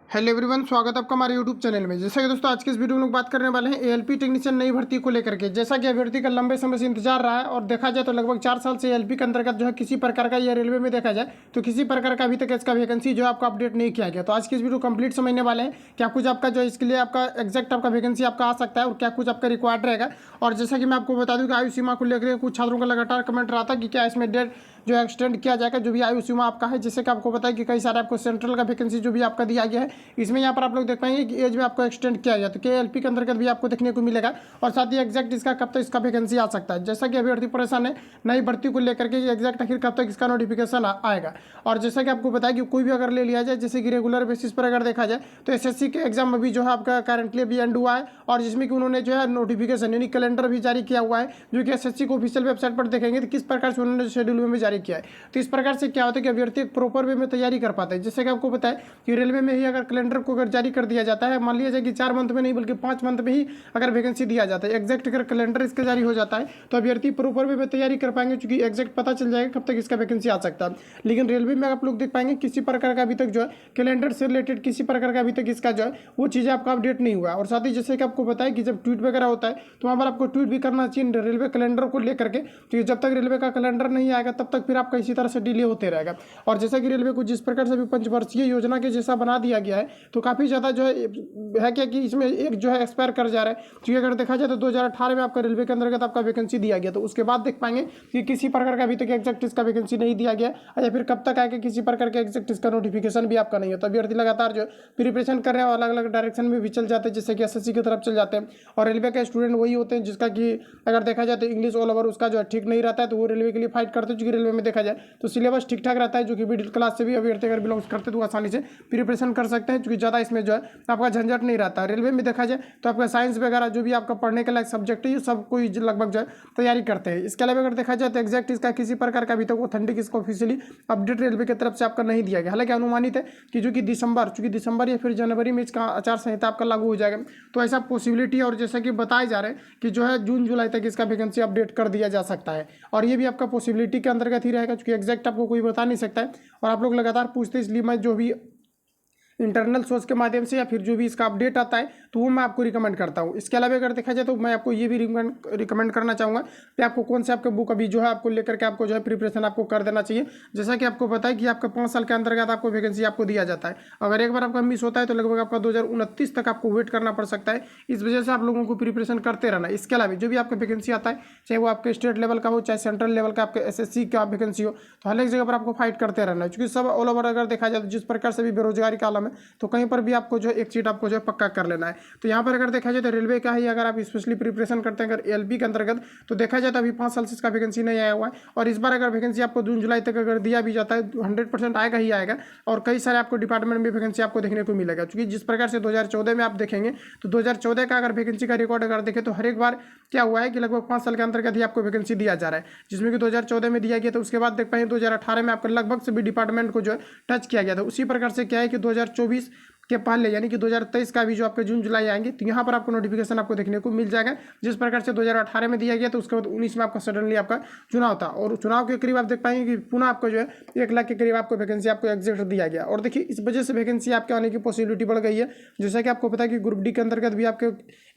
Hello everyone, स्वागत है आपका हमारे यूट्यूब चैनल में। जैसा कि दोस्तों आज के इस वीडियो में लोग बात करने वाले हैं एएलपी टेक्नीशियन नई भर्ती को लेकर के। जैसा कि अभ्यर्थी का लंबे समय से इंतजार रहा है और देखा जाए तो लगभग 4 साल से एएलपी के अंतर्गत जो है किसी प्रकार का, यह रेलवे में देखा जाए तो किसी प्रकार का अभी तक इसका वैकेंसी जो है आपका अपडेट नहीं किया गया। तो आज की इस वीडियो कंप्लीट समझने वाले हैं क्या कुछ आपका जो इसके लिए आपका एग्जैक्ट आपका वैकेंसी आपका आ सकता है और क्या कुछ आपका रिक्वायर्ड रहेगा। और जैसा कि मैं आपको बता दूं कि आयु सीमा को लेकर कुछ छात्रों का लगातार कमेंट रहा था कि क्या इसमें डेट जो है एक्सटेंड किया जाएगा, जो भी आयु सीमा आपका है। जैसे कि आपको पता है कि कई सारे आपको सेंट्रल का वैकेंसी जो भी आपका दिया गया है, इसमें यहाँ पर आप लोग देख पाएंगे कि एज में आपको एक्सटेंड किया गया, तो केएलपी के अंतर्गत भी आपको देखने को मिलेगा। और साथ ही एक्जैक्ट इसका कब तक इसका वैकेंसी आ सकता है। जैसा कि अभ्यर्थी परेशान है नई भर्ती को लेकर के एग्जैक्ट आखिर कब तक इसका नोटिफिकेशन आएगा। और जैसा कि आपको बताया कि कोई भी अगर ले लिया जाए, जैसे कि रेगुलर बेसिस पर अगर देखा जाए तो एसएससी के एग्जाम अभी जो है आपका करंटली अभी एंड हुआ है, और जिसमें कि उन्होंने जो है नोटिफिकेशन यानी कैलेंडर भी जारी किया हुआ है, जो कि एसएससी को ऑफिशियल वेबसाइट पर देखेंगे तो किस प्रकार से उन्होंने शेड्यूल में जारी किया है। तो इस प्रकार से क्या होता है कि अभ्यर्थी एक प्रॉपर वे में तैयारी कर पाते हैं। जैसे कि आपको पता है कि रेलवे में ही अगर कैलेंडर को अगर जारी कर दिया जाता है, मान लिया जाए कि 4 मंथ में नहीं बल्कि 5 मंथ में ही अगर वैकेंसी दिया जाता है, एग्जैक्ट अगर कैलेंडर इसका जारी हो जाता है तो अभ्यर्थी प्रॉपर वे में तैयारी कर पाएंगे, क्योंकि एग्जैक्ट पता चल जाएगा कब तक इसका वैकेंसी आ सकता है। लेकिन रेलवे में आप लोग देख पाएंगे किसी प्रकार का अभी तक जो है कैलेंडर से रिलेटेड किसी प्रकार का अभी तक इसका जो है वो चीज़ें आपका अपडेट नहीं हुआ। और साथ ही जैसे कि आपको बताया कि जब ट्वीट वगैरह होता है तो वहाँ पर आपको ट्वीट भी करना चाहिए रेलवे कैलेंडर को लेकर के, क्योंकि जब तक रेलवे का कैलेंडर नहीं आएगा तब तक फिर आपका इसी तरह से डिले होते रहेगा। और जैसा कि रेलवे को जिस प्रकार से भी पंचवर्षीय योजना के जैसा बना दिया गया है, तो काफ़ी ज़्यादा जो है क्या कि इसमें एक जो है एक्सपायर कर जा रहा है। क्योंकि अगर देखा जाए तो 2018 में आपका रेलवे के अंतर्गत आपका वैकेंसी दिया गया, तो उसके बाद देख पाएंगे कि किसी प्रकार का अभी तक एग्जैक्ट इसका वैकेंसी नहीं दिया गया, या फिर कब तक आएगा किसी प्रकार के एग्जैक्ट इसका नोटिफिकेशन भी आपका नहीं होता। अभ्यर्थी लगातार जो प्रिपरेशन कर रहे हैं और अलग अलग डायरेक्शन में भी चल जाते हैं, जैसे कि एसएससी की तरफ चल जाते हैं। और रेलवे के स्टूडेंट वही होते हैं जिसका कि अगर देखा जाए तो इंग्लिश ऑल ओवर उसका जो है ठीक नहीं रहता है, तो वो रेलवे के लिए फाइट करते हैं। क्योंकि रेलवे में देखा जाए तो सिलेबस ठीक ठाक रहता है, जो कि मिडिल क्लास से भी अभ्यर्थी अगर बिलोंग्स करते तो आसानी से प्रिपरेशन कर सकते हैं, क्योंकि ज़्यादा इसमें जो है आपका झंझट नहीं रहता है। रेलवे में देखा जाए तो आपका साइंस वगैरह जो भी आपका पढ़ने के लायक सब्जेक्ट है, ये सब कोई लगभग जो है तैयारी करते हैं। इसके अलावा अगर देखा जाए तो एग्जैक्ट इसका किसी प्रकार का अभी तक ऑथेंटिक इसको ऑफिशियली अपडेट रेलवे की तरफ से आपका नहीं दिया गया। हालांकि अनुमानित है कि जो कि दिसंबर या फिर जनवरी में इसका आचार संहिता आपका लागू हो जाएगा, तो ऐसा पॉसिबिलिटी और जैसा कि बताए जा रहे हैं कि जो है जून जुलाई तक इसका वैकेंसी अपडेट कर दिया जा सकता है। और ये भी आपका पॉसिबिलिटी के अंतर्गत ही रहेगा, क्योंकि एग्जैक्ट आपको कोई बता नहीं सकता है। और आप लोग लगातार पूछते हैं, इसलिए मैं जो भी इंटरनल सोर्स के माध्यम से या फिर जो भी इसका अपडेट आता है तो वो मैं आपको रिकमेंड करता हूँ। इसके अलावा अगर देखा जाए तो मैं आपको ये भी रिकमेंड करना चाहूँगा कि आपको कौन से आपके बुक अभी जो है आपको लेकर के आपको जो है प्रिपरेशन आपको कर देना चाहिए। जैसा कि आपको पता है कि आपका 5 साल के अंतर्गत आपको वैकेंसी आपको दिया जाता है। अगर एक बार आपका मिस होता है तो लगभग आपका 2029 तक आपको वेट करना पड़ सकता है। इस वजह से आप लोगों को प्रिपरेशन करते रहना। इसके अलावा जो भी आपका वैकेंसी आता है, चाहे वो आपके स्टेट लेवल का हो चाहे सेंट्रल लेवल का आपके एसएससी का वैकेंसी हो, तो हर एक जगह पर आपको फाइट करते रहना है। क्योंकि सब ऑल ओवर अगर देखा जाए तो जिस प्रकार से भी बेरोजगारी का आलम है, तो कहीं पर भी आपको जो एक सीट आपको जो पक्का कर लेना है। तो यहाँ पर अगर देखा जाए तो रेलवे का ही अगर आप स्पेशली प्रिपरेशन करते हैं अगर एलपी के अंतर्गत, तो देखा जाए तो अभी 5 साल से इसका वैकेंसी नहीं आया हुआ है। और इस बार अगर वैकेंसी आपको जून जुलाई तक अगर दिया भी जाता है 100% आएगा ही आएगा। और कई सारे आपको डिपार्टमेंट में वैकेंसी आपको देखने को मिलेगा। क्योंकि जिस प्रकार से 2014 में आप देखेंगे तो 2014 का अगर वैकेंसी का रिकॉर्ड अगर देखें तो हर एक बार क्या हुआ है कि लगभग 5 साल के अंतर्गत ही आपको वैकेंसी दिया जा रहा है, जिसमें कि 2014 में दिया गया। तो उसके बाद देख पाएंगे 2018 में आपको लगभग सभी डिपार्टमेंट को जो है टच किया गया था। उसी प्रकार से क्या है कि 2024 के पहले यानी कि 2023 का भी जो आपके जून जुलाई आएंगे, तो यहाँ पर आपको नोटिफिकेशन आपको देखने को मिल जाएगा। जिस प्रकार से 2018 में दिया गया तो उसके बाद 19 में आपका सडनली आपका चुनाव था, और चुनाव के करीब आप देख पाएंगे कि पुनः आपको जो है 1 लाख के करीब आपको वैकेंसी आपको एग्जैक्ट दिया गया। और देखिए इस वजह से वैकेंसी आपके आने की पॉसिबिलिटी बढ़ गई है। जैसा कि आपको पता है कि ग्रुप डी के अंतर्गत भी आपके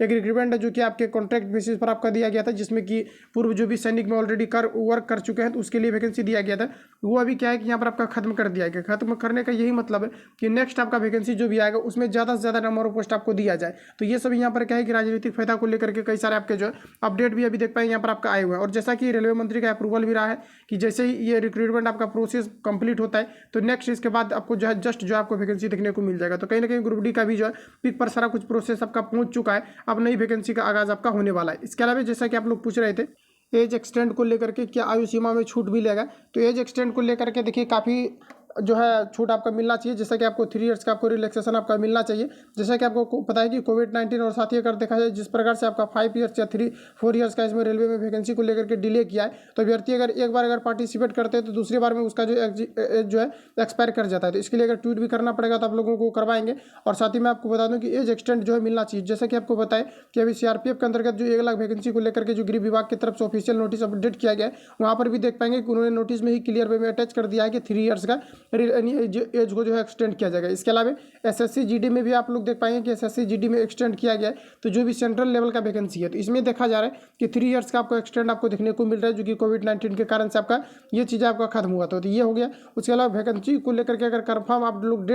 एक रिक्रूटमेंट है जो कि आपके कॉन्ट्रैक्ट बेसिस पर आपका दिया गया था, जिसमें कि पूर्व जो भी सैनिक में ऑलरेडी वर्क कर चुके हैं तो उसके लिए वैकेंसी दिया गया था। वो अभी क्या है कि यहाँ पर आपका खत्म कर दिया गया। खत्म करने का यही मतलब है कि नेक्स्ट आपका वैकेंसी जो भी आएगा उसमें ज़्यादा नंबर ऑफ पोस्ट आपको दिया जाए। तो ये सब यहाँ पर क्या है कि राजनीतिक फायदा को लेकर के कई सारे आपके जो है अपडेट भी अभी देख पाएंगे यहाँ पर आपका आए हुए हैं। और जैसा कि रेलवे मंत्री का अप्रूवल भी रहा है कि जैसे ही ये रिक्रूटमेंट आपका प्रोसेस कंप्लीट होता है तो नेक्स्ट इसके बाद आपको जो है जस्ट जो आपको वैकेंसी देखने को मिल जाएगा। तो कहीं ना कहीं ग्रुप डी का भी जो है पिक पर सारा कुछ प्रोसेस आपका पहुंच चुका है। अब नई वैकेंसी का आगाज आपका होने वाला है। इसके अलावा जैसा कि आप लोग पूछ रहे थे एज एक्सटेंड को लेकर के क्या आयु सीमा में छूट मिलेगा, तो एज एक्सटेंड को लेकर के देखिए काफ़ी जो है छूट आपका मिलना चाहिए। जैसा कि आपको 3 इयर्स का आपको रिलैक्सेशन आपका मिलना चाहिए। जैसा कि आपको पता है कि कोविड-19 और साथ ही अगर देखा जाए जिस प्रकार से आपका 5 इयर्स या 4 इयर्स का इसमें रेलवे में वैकेंसी को लेकर के डिले किया है, तो अभ्यर्थी अगर एक बार अगर पार्टिसिपेट करते हैं तो दूसरी बार में उसका जो है एक्सपायर कर जाता है। तो इसके लिए अगर ट्वीट भी करना पड़ेगा तो आप लोगों को करवाएंगे। और साथ ही मैं आपको बता दूं कि एज एक्सटेंड जो है मिलना चाहिए। जैसा कि आपको बताएं कि अभी सीआरपीएफ के अंतर्गत जो 1 लाख वैकेंसी को लेकर के जो गृह विभाग की तरफ से ऑफिशियल नोटिस अपडेट किया गया है, वहाँ पर भी देख पाएंगे कि उन्होंने नोटिस में ही क्लियर वे में अटैच कर दिया है कि 3 इयर्स का एज को जो है एक्सटेंड किया जाएगा। इसके अलावा एसएससी जीडी में भी आप लोग देख पाएंगे कि एसएससी जीडी में एक्सटेंड किया गया है। तो जो भी सेंट्रल लेवल का वैकेंसी है तो इसमें देखा जा रहा है कि 3 ईयर्स का आपको एक्सटेंड आपको देखने को मिल रहा है, जो कि कोविड-19 के कारण से आपका ये चीज़ें आपका खत्म हुआ था। तो ये हो गया। उसके अलावा वैकेंसी को लेकर के अगर कन्फर्म आप लोग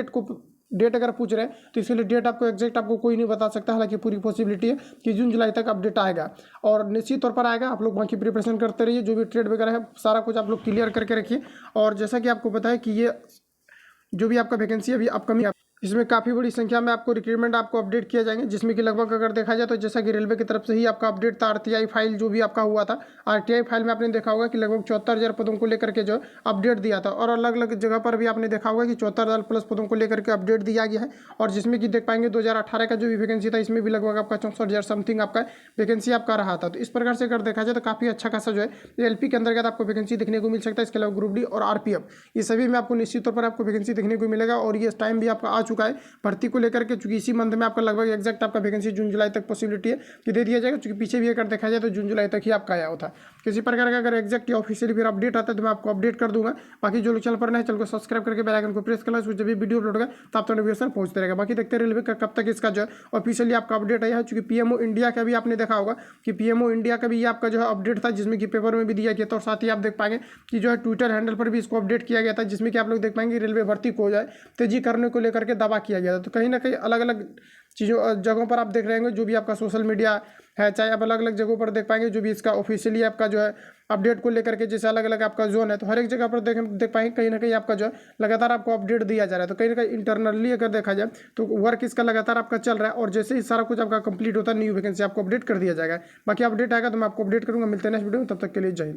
डेट अगर पूछ रहे हैं तो इसके लिए डेट आपको एग्जैक्ट आपको कोई नहीं बता सकता, हालांकि पूरी पॉसिबिलिटी है कि जून जुलाई तक अपडेट आएगा और निश्चित तौर पर आएगा। आप लोग बाकी प्रिपरेशन करते रहिए, जो भी ट्रेड वगैरह है सारा कुछ आप लोग क्लियर करके रखिए। और जैसा कि आपको पता है कि ये जो भी आपका वैकेंसी अभी अपकमिंग, इसमें काफ़ी बड़ी संख्या में आपको रिक्रूटमेंट आपको अपडेट किए जाएंगे, जिसमें कि लगभग अगर देखा जाए तो जैसा कि रेलवे की तरफ से ही आपका अपडेट था। आरटीआई फाइल जो भी आपका हुआ था, आरटीआई फाइल में आपने देखा होगा कि लगभग 74,000 पदों को लेकर के जो अपडेट दिया था, और अलग अलग जगह पर भी आपने देखा होगा कि 74,000 प्लस पदों को लेकर के अपडेट दिया गया है। और जिसमें कि देख पाएंगे 2018 का जो भी वैकेंसी था इसमें भी लगभग आपका 64,000 समथिंग आपका वैकेंसी आपका रहा था। तो इस प्रकार से अगर देखा जाए तो काफ़ी अच्छा खासा जो है एलपी के अंतर्गत आपको वैकेंसी देखने को मिल सकता है। इसके अलावा ग्रुप डी और आरपीएफ ये सभी में आपको निश्चित तौर पर आपको वैकेंसी देखने को मिलेगा। और ये टाइम भी आपका आ चुका है भर्ती को लेकर के, चूंकि इसी मंथ में आपका लगभग एग्जैक्ट आपका वैकेंसी जून जुलाई तक पॉसिबिलिटी है कि दे दिया जाएगा, क्योंकि पीछे भी अगर देखा जाए तो जून जुलाई तक ही आपका आया होता। किसी प्रकार का अगर एग्जैक्ट ऑफिशियली फिर अपडेट आता है तो मैं आपको अपडेट कर दूंगा। बाकी जो लोग चैनल पर नए चैनल को सब्सक्राइब करके बेल आइकन को प्रेस करना, जब भी वीडियो अपलोड होगा तो आप तो नोटिफिकेशन पहुंचते रहेगा। बाकी देखते हैं रेलवे का कब तक इसका जो है ऑफिशियली आपका अपडेट आया है। चूंकि पीएमओ इंडिया का भी आपने देखा होगा कि पीएमओ इंडिया का भी ये आपका जो है अपडेट था, जिसमें कि पेपर में भी दिया गया था। और साथ ही आप देख पाएंगे कि जो है ट्विटर हैंडल पर भी इसको अपडेट किया गया था, जिसमें कि आप लोग देख पाएंगे रेलवे भर्ती को जाए तेजी करने को लेकर के दावा किया गया था। तो कहीं ना कहीं अलग अलग चीज़ों जगहों पर आप देख रहे होंगे, जो भी आपका सोशल मीडिया है, चाहे आप अलग अलग जगहों पर देख पाएंगे जो भी इसका ऑफिशियली आपका जो है अपडेट को लेकर के, जैसे अलग अलग आपका जोन है तो हर एक जगह पर देख पाएंगे कहीं ना कहीं आपका जो है लगातार आपको अपडेट दिया जा रहा है। तो कहीं ना कहीं इंटरनली अगर देखा जाए तो वर्क इसका लगातार आपका चल रहा है, और जैसे ही सारा कुछ आपका कंप्लीट होता है न्यू वैकेंसी आपको अपडेट कर दिया जाएगा। बाकी अपडेट आएगा तो मैं आपको अपडेट करूंगा। मिलते हैं नेक्स्ट वीडियो में, तब तक के लिए जय हिंद।